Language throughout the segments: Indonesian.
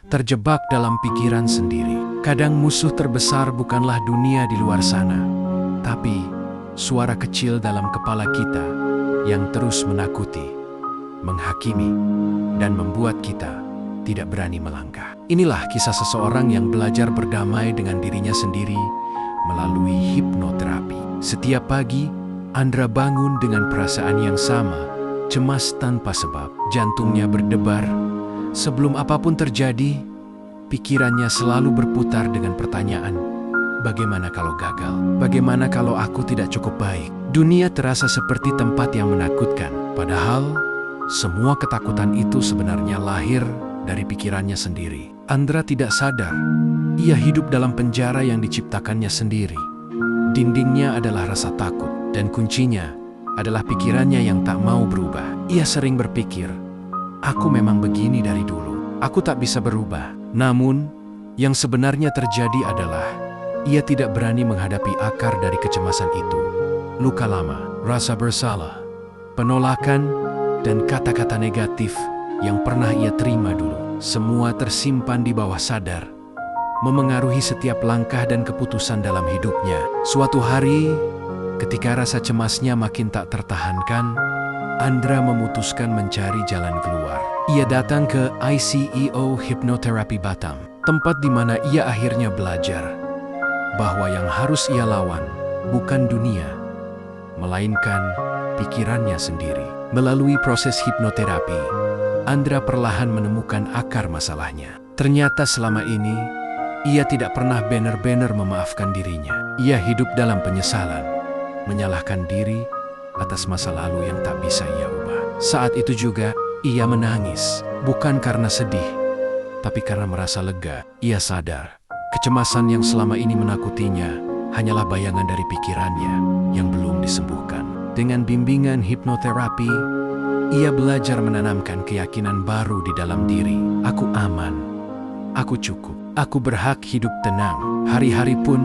terjebak dalam pikiran sendiri. Kadang musuh terbesar bukanlah dunia di luar sana, tapi suara kecil dalam kepala kita yang terus menakuti, menghakimi, dan membuat kita tidak berani melangkah. Inilah kisah seseorang yang belajar berdamai dengan dirinya sendiri melalui hipnoterapi. Setiap pagi, Andra bangun dengan perasaan yang sama, cemas tanpa sebab. Jantungnya berdebar. Sebelum apapun terjadi, pikirannya selalu berputar dengan pertanyaan, bagaimana kalau gagal? Bagaimana kalau aku tidak cukup baik? Dunia terasa seperti tempat yang menakutkan. Padahal, semua ketakutan itu sebenarnya lahir dari pikirannya sendiri. Andra tidak sadar, ia hidup dalam penjara yang diciptakannya sendiri. Dindingnya adalah rasa takut, dan kuncinya adalah pikirannya yang tak mau berubah. Ia sering berpikir, aku memang begini dari dulu, aku tak bisa berubah. Namun, yang sebenarnya terjadi adalah ia tidak berani menghadapi akar dari kecemasan itu. Luka lama, rasa bersalah, penolakan, dan kata-kata negatif yang pernah ia terima dulu. Semua tersimpan di bawah sadar, memengaruhi setiap langkah dan keputusan dalam hidupnya. Suatu hari, ketika rasa cemasnya makin tak tertahankan, Andra memutuskan mencari jalan keluar. Ia datang ke ICEO Hypnotherapy Batam, tempat di mana ia akhirnya belajar bahwa yang harus ia lawan bukan dunia, melainkan pikirannya sendiri. Melalui proses hipnoterapi, Andra perlahan menemukan akar masalahnya. Ternyata selama ini, ia tidak pernah benar-benar memaafkan dirinya. Ia hidup dalam penyesalan, menyalahkan diri atas masa lalu yang tak bisa ia ubah. Saat itu juga, ia menangis, bukan karena sedih, tapi karena merasa lega. Ia sadar, kecemasan yang selama ini menakutinya hanyalah bayangan dari pikirannya yang belum disembuhkan. Dengan bimbingan hipnoterapi, ia belajar menanamkan keyakinan baru di dalam diri. Aku aman, aku cukup, aku berhak hidup tenang. Hari-hari pun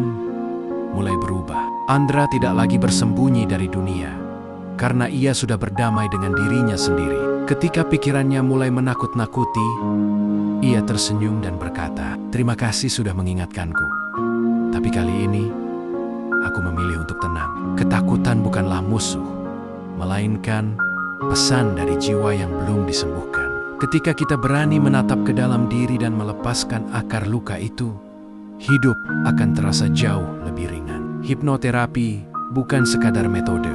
mulai berubah. Andra tidak lagi bersembunyi dari dunia, karena ia sudah berdamai dengan dirinya sendiri. Ketika pikirannya mulai menakut-nakuti, ia tersenyum dan berkata, "Terima kasih sudah mengingatkanku. Tapi kali ini, aku memilih untuk tenang." Ketakutan bukanlah musuh, melainkan pesan dari jiwa yang belum disembuhkan. Ketika kita berani menatap ke dalam diri dan melepaskan akar luka itu, hidup akan terasa jauh lebih ringan. Hipnoterapi bukan sekadar metode.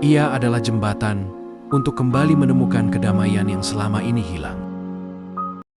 Ia adalah jembatan untuk kembali menemukan kedamaian yang selama ini hilang.